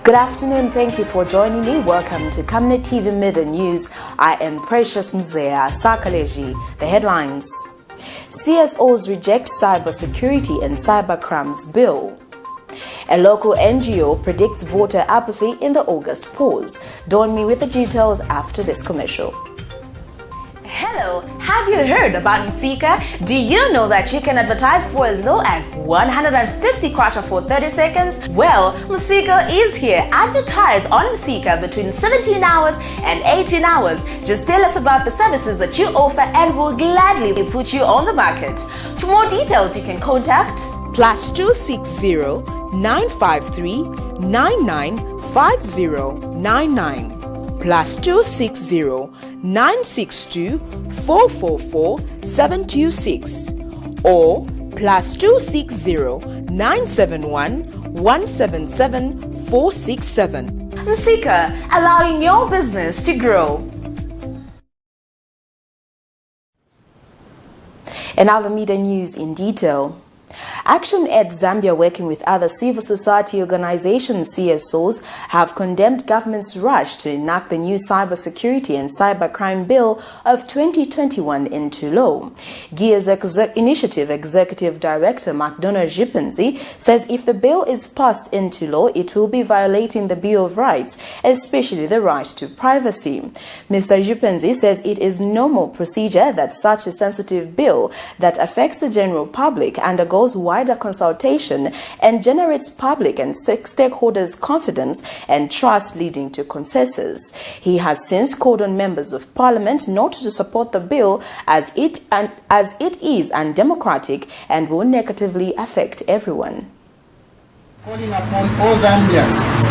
Good afternoon, thank you for joining me. Welcome to Camnet TV Midday News. I am Precious Mzea Sakaleji. The headlines. CSO'S reject cybersecurity and cybercrimes bill. A local NGO predicts voter apathy in the August polls. Join me with the details after this commercial. Hello, have you heard about Msika? Do you know that you can advertise for as low as 150 kwacha for 30 seconds? Well, Msika is here. Advertise on Msika between 17 hours and 18 hours. Just tell us about the services that you offer and we'll gladly put you on the market. For more details, you can contact +260 953 995099. +260 962 444 726 or +260 971 177 467. Msika, allowing your business to grow. And now the media news in detail. ActionAid Zambia, working with other civil society organizations, CSO'S, have condemned government's rush to enact the new Cybersecurity and Cybercrime Bill of 2021 into law. GIA's Initiative Executive Director McDonough Jipenzi says if the bill is passed into law, it will be violating the Bill of Rights, especially the right to privacy. Mr. Jipenzi says it is normal procedure that such a sensitive bill that affects the general public undergoes wider consultation and generates public and stakeholders' confidence and trust, leading to consensus. He has since called on members of parliament not to support the bill as it is undemocratic and will negatively affect everyone. Calling upon all Zambians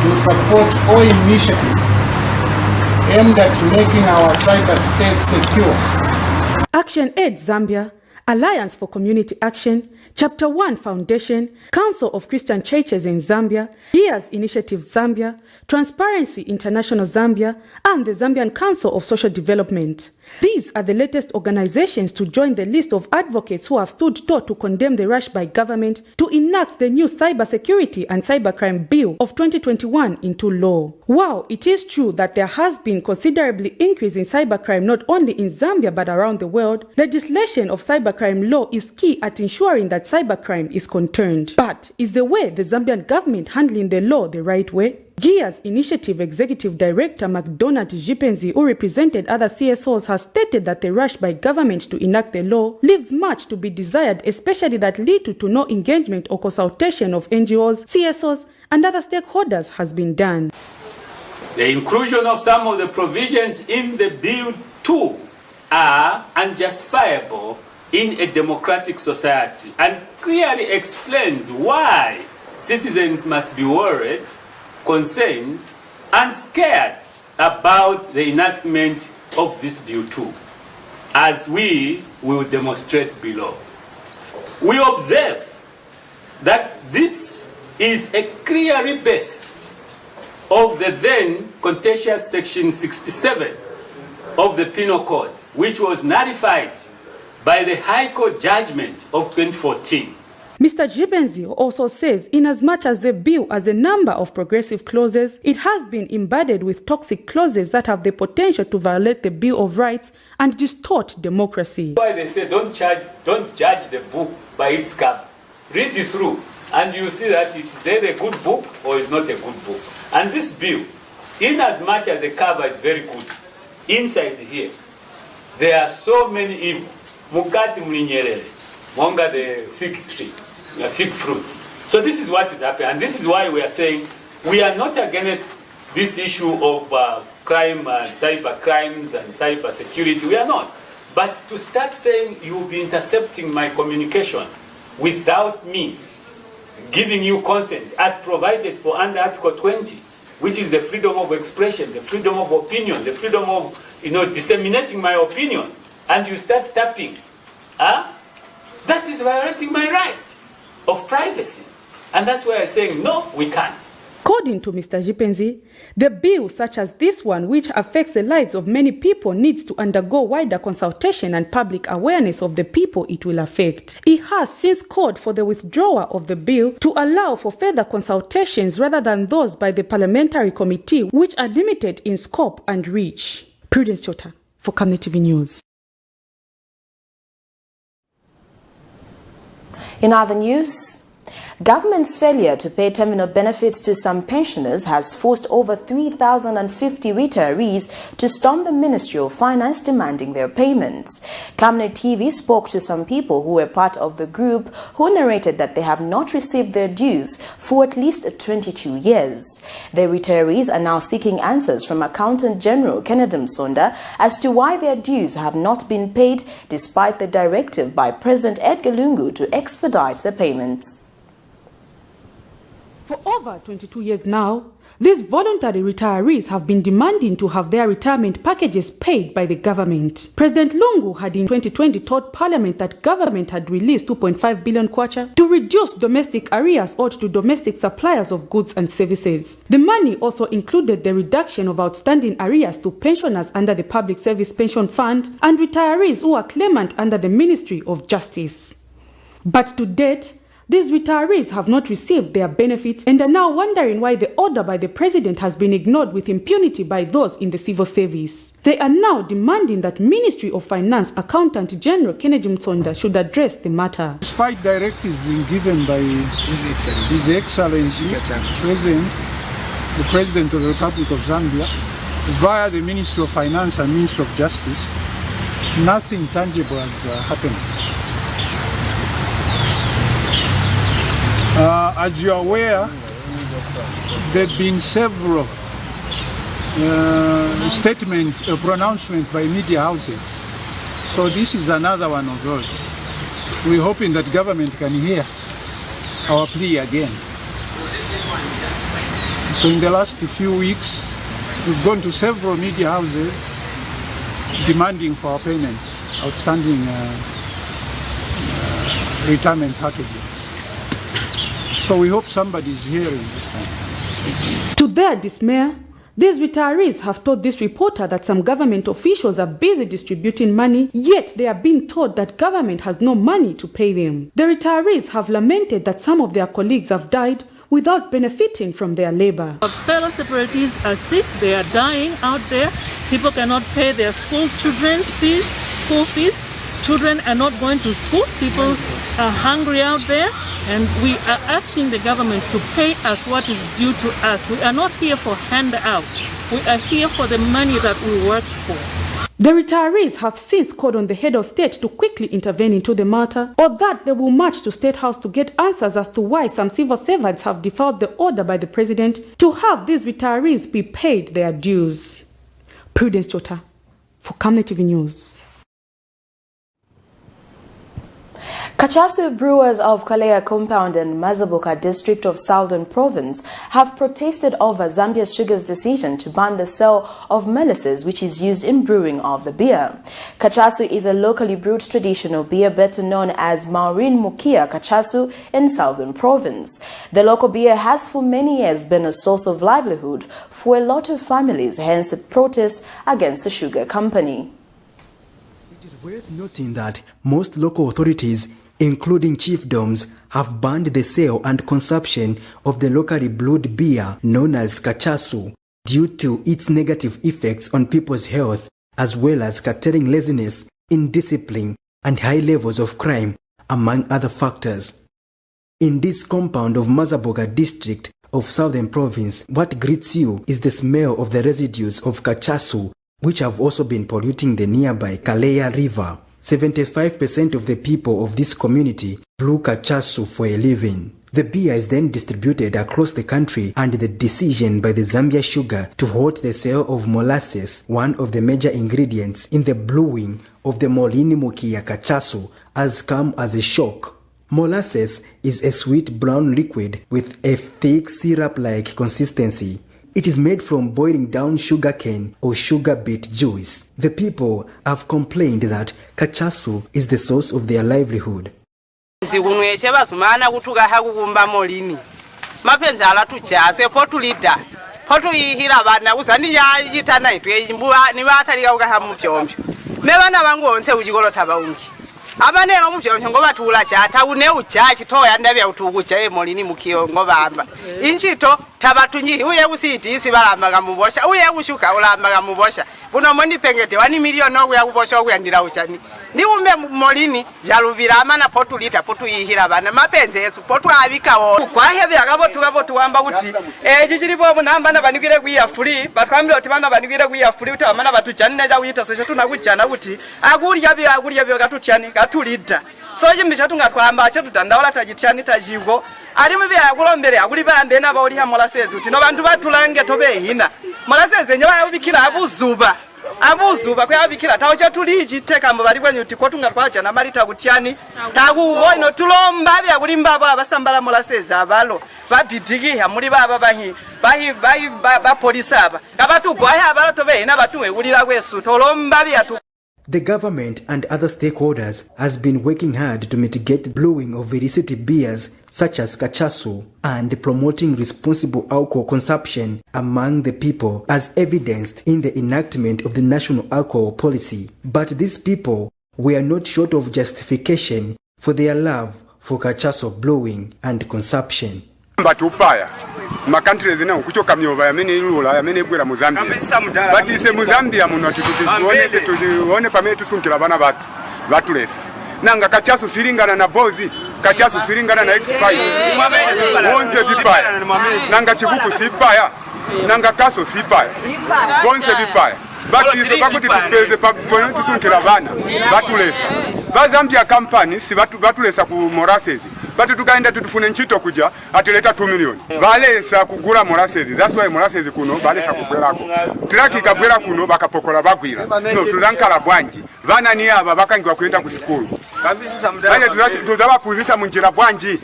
to support all initiatives aimed at making our cyberspace secure. ActionAid Zambia, Alliance for Community Action, Chapter 1 Foundation, Council of Christian Churches in Zambia, GIA's Initiative Zambia, Transparency International Zambia, and the Zambian Council of Social Development. These are the latest organizations to join the list of advocates who have stood tall to condemn the rush by government to enact the new Cybersecurity and Cybercrime Bill of 2021 into law. While it is true that there has been considerably increase in cybercrime not only in Zambia but around the world, legislation of cybercrime law is key at ensuring that cybercrime is contained. But is the way the Zambian government handling the law the right way? GIA's Initiative Executive Director McDonough Jipenzi, who represented other CSO'S, has stated that the rush by government to enact the law leaves much to be desired, especially that little to no engagement or consultation of NGOs, CSO'S, and other stakeholders has been done. The inclusion of some of the provisions in the bill too are unjustifiable in a democratic society and clearly explains why citizens must be worried, concerned and scared about the enactment of this bill too, as we will demonstrate below. We observe that this is a clear rebirth of the then contentious Section 67 of the Penal Code, which was nullified by the High Court judgment of 2014. Mr. Jipenzi also says inasmuch as the bill has a number of progressive clauses, it has been embedded with toxic clauses that have the potential to violate the Bill of Rights and distort democracy. Why they say don't judge the book by its cover. Read it through and you see that it's either a good book or it's not a good book. And this bill, inasmuch as the cover is very good, inside here, there are so many evil. Mukati mlinyerere, monga the fig tree, the fig fruits. So this is what is happening, and this is why we are saying we are not against this issue of crime, cyber crimes and cyber security. We are not. But to start saying you will be intercepting my communication without me giving you consent as provided for under Article 20, which is the freedom of expression, the freedom of opinion, the freedom of disseminating my opinion, and you start tapping, that is violating my right of privacy. And that's why I'm saying, no, we can't. According to Mr. Jipenzi, the bill such as this one, which affects the lives of many people, needs to undergo wider consultation and public awareness of the people it will affect. He has since called for the withdrawal of the bill to allow for further consultations rather than those by the parliamentary committee, which are limited in scope and reach. Prudence Chota for Camnet TV News. In other news, government's failure to pay terminal benefits to some pensioners has forced over 3,050 retirees to storm the Ministry of Finance demanding their payments. Camnet TV spoke to some people who were part of the group who narrated that they have not received their dues for at least 22 years. The retirees are now seeking answers from Accountant General Kennedy Msonda as to why their dues have not been paid despite the directive by President Edgar Lungu to expedite the payments. For over 22 years now, these voluntary retirees have been demanding to have their retirement packages paid by the government. President Lungu had in 2020 told Parliament that government had released 2.5 billion kwacha to reduce domestic arrears owed to domestic suppliers of goods and services. The money also included the reduction of outstanding arrears to pensioners under the Public Service Pension Fund and retirees who are claimant under the Ministry of Justice. But to date, these retirees have not received their benefit and are now wondering why the order by the president has been ignored with impunity by those in the civil service. They are now demanding that Ministry of Finance Accountant General Kennedy Msonda should address the matter. Despite directives being given by His Excellency the President of the Republic of Zambia via the Ministry of Finance and Ministry of Justice, nothing tangible has happened. As you are aware, there have been several statements, pronouncements by media houses. So this is another one of those. We're hoping that government can hear our plea again. So in the last few weeks, we've gone to several media houses demanding for our payments, outstanding retirement packages. So we hope somebody is hearing this time. To their dismay, these retirees have told this reporter that some government officials are busy distributing money, yet they are being told that government has no money to pay them. The retirees have lamented that some of their colleagues have died without benefiting from their labor. Our fellow separatists are sick, they are dying out there. People cannot pay their school fees. Children are not going to school. People are hungry out there. And we are asking the government to pay us what is due to us. We are not here for handouts. We are here for the money that we work for. The retirees have since called on the head of state to quickly intervene into the matter, or that they will march to State House to get answers as to why some civil servants have defied the order by the president to have these retirees be paid their dues. Prudence Chota for Camnet TV News. Kachasu brewers of Kalea Compound in Mazabuka district of Southern Province have protested over Zambia Sugar's decision to ban the sale of molasses, which is used in brewing of the beer. Kachasu is a locally brewed traditional beer better known as Maureen Mukia Kachasu in Southern Province. The local beer has for many years been a source of livelihood for a lot of families, hence the protest against the sugar company. It is worth noting that most local authorities, including chiefdoms, have banned the sale and consumption of the locally brewed beer known as Kachasu due to its negative effects on people's health, as well as curtailing laziness, indiscipline, and high levels of crime, among other factors. In this compound of Mazaboga district of Southern Province, what greets you is the smell of the residues of Kachasu, which have also been polluting the nearby Kalea River. 75% of the people of this community brew Kachasu for a living. The beer is then distributed across the country, and the decision by the Zambia Sugar to halt the sale of molasses, one of the major ingredients in the brewing of the Molini Mukia Kachasu, has come as a shock. Molasses is a sweet brown liquid with a thick syrup-like consistency. It is made from boiling down sugarcane or sugar beet juice. The people have complained that Kachasu is the source of their livelihood. mapenzi alatuchase potulita potuyihira bana uzani yitana itwe ni batalika ukahamu pyompi mebana bangu onse ujigolo tabaungi abaneno mupyompi ngo batula chata une uchachi toya ndabya utugucha emolini mukiyo ngo bamba inchito tabatunyi uye usiti isi balamaga mubosha uye ushuka ulamaga mubosha buno moni pengete 1 million no ya kubosha okuyandira uchani ni umbe molini jalubira amana potulita potuyihira bana mapenzi yesu potu abikawo kwahebe akabo tuwamba kuti chichilipo namba nabanikire kuya free batwambira kuti bana banikire kuya free kuti amana batujanne ja uyita sesho tunakujana kuti akulya byo katutyani katulita so chimbi chatunga twamba chatutandawala tajityani tajigo ali mubi akulombere akuli bambe naba oli ha molasezi kuti no bantu batulange tobe hina molasezi nje bayubikira abuzuba kwa abikira tawo chatuliji teka mbali kwenyuti kotunga twaja na malita kutyani takuwo ino tulomba bya kulimba abo abasambala molasezi abalo babidigiha muri baba ba polisi aba kabatu gwaya abalo tobe hina batuwe ulira kwesu tolomba bya tu. The government and other stakeholders has been working hard to mitigate the blowing of illicit beers such as cachaço and promoting responsible alcohol consumption among the people as evidenced in the enactment of the national alcohol policy. But these people were not short of justification for their love for cachaço blowing and consumption. Batupaya makantri zina kuchoka myoba yamene ilula yamene bwera mu Zambia bati se mu Zambia muno tuone pamene tusunkira bana batulesa nanga kachaso silingana na bozi kachaso silingana na X5 bonse bipaya nanga chibuku sipaya nanga kaso sipaya bonse bipaya bati izo bakuti tupeze pamene tusunkira bana batulesa ba Zambia company si batulesa ku molasses bati tukaenda tutufune nchito kuja atileta 2 million balesa kugura molasses that's why molasses kuno balesa kugwerako traki kabwera kuno bakapokola bagwira no tulankala bwanji vana ni aba bakangwa kwenda ku school bale tuzabapuzisa munjira bwanji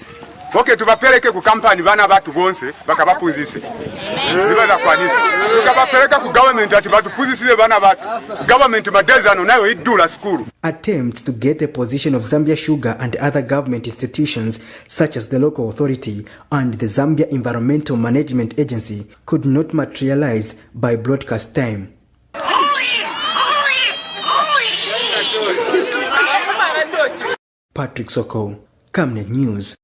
okay tubapeleke ku company vana batu bonse bakabapuzise zibaza kwanisa tukabapeleka ku government ati batupuzisire vana batu government madezano nayo idula school. Attempts to get a position of Zambia Sugar and other government institutions such as the local authority and the Zambia Environmental Management Agency could not materialize by broadcast time. Patrick Soko, Camnet News.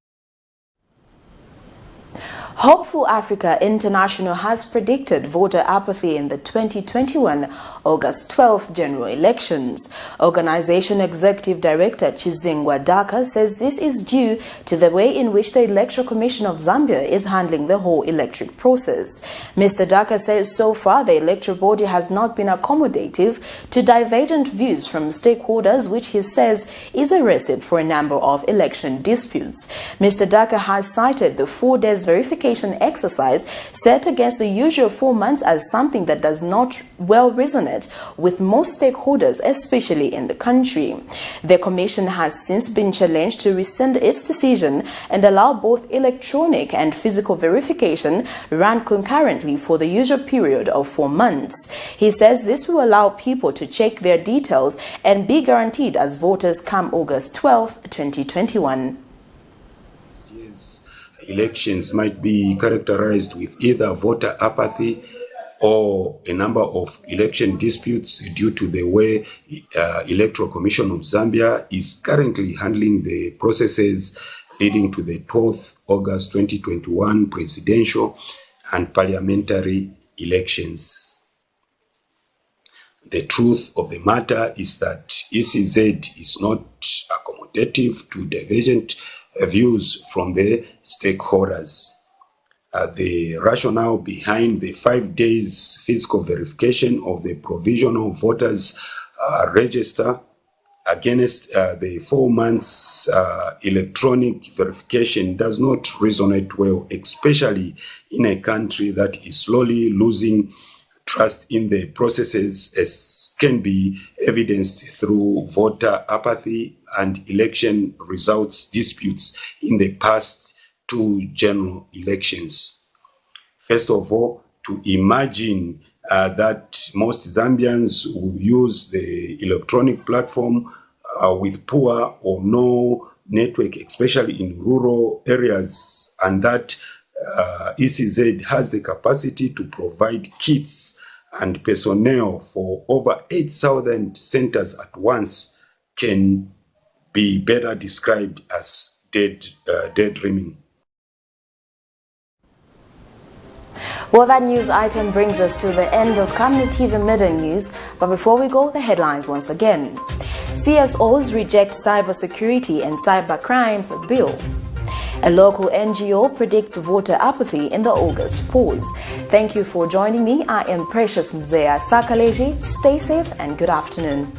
Hopeful Africa International has predicted voter apathy in the 2021 August 12th general elections. Organization Executive Director Chizingwa Daka says this is due to the way in which the Electoral Commission of Zambia is handling the whole electoral process. Mr. Daka says so far the electoral body has not been accommodative to divergent views from stakeholders, which he says is a recipe for a number of election disputes. Mr. Daka has cited the 4 days verification exercise set against the usual 4 months as something that does not well resonate with most stakeholders, especially in the country. The commission has since been challenged to rescind its decision and allow both electronic and physical verification run concurrently for the usual period of 4 months. He says this will allow people to check their details and be guaranteed as voters come August 12, 2021. Elections might be characterized with either voter apathy or a number of election disputes due to the way Electoral Commission of Zambia is currently handling the processes leading to the 12th August 2021 presidential and parliamentary elections. The truth of the matter is that ECZ is not accommodative to divergent views from the stakeholders. The rationale behind the 5 days physical verification of the provisional voters register against the 4 months electronic verification does not resonate well, especially in a country that is slowly losing trust in the processes, as can be evidenced through voter apathy and election results disputes in the past 2 general elections. First of all, to imagine that most Zambians will use the electronic platform with poor or no network, especially in rural areas, and that ECZ has the capacity to provide kits and personnel for over 8,000 centers at once can be better described as daydreaming. Well, that news item brings us to the end of Camnet TV Midday News. But before we go, the headlines once again. CSO'S reject cybersecurity and cyber crimes bill. A local NGO predicts voter apathy in the August polls. Thank you for joining me. I am Precious Mzea Sakaleji. Stay safe and good afternoon.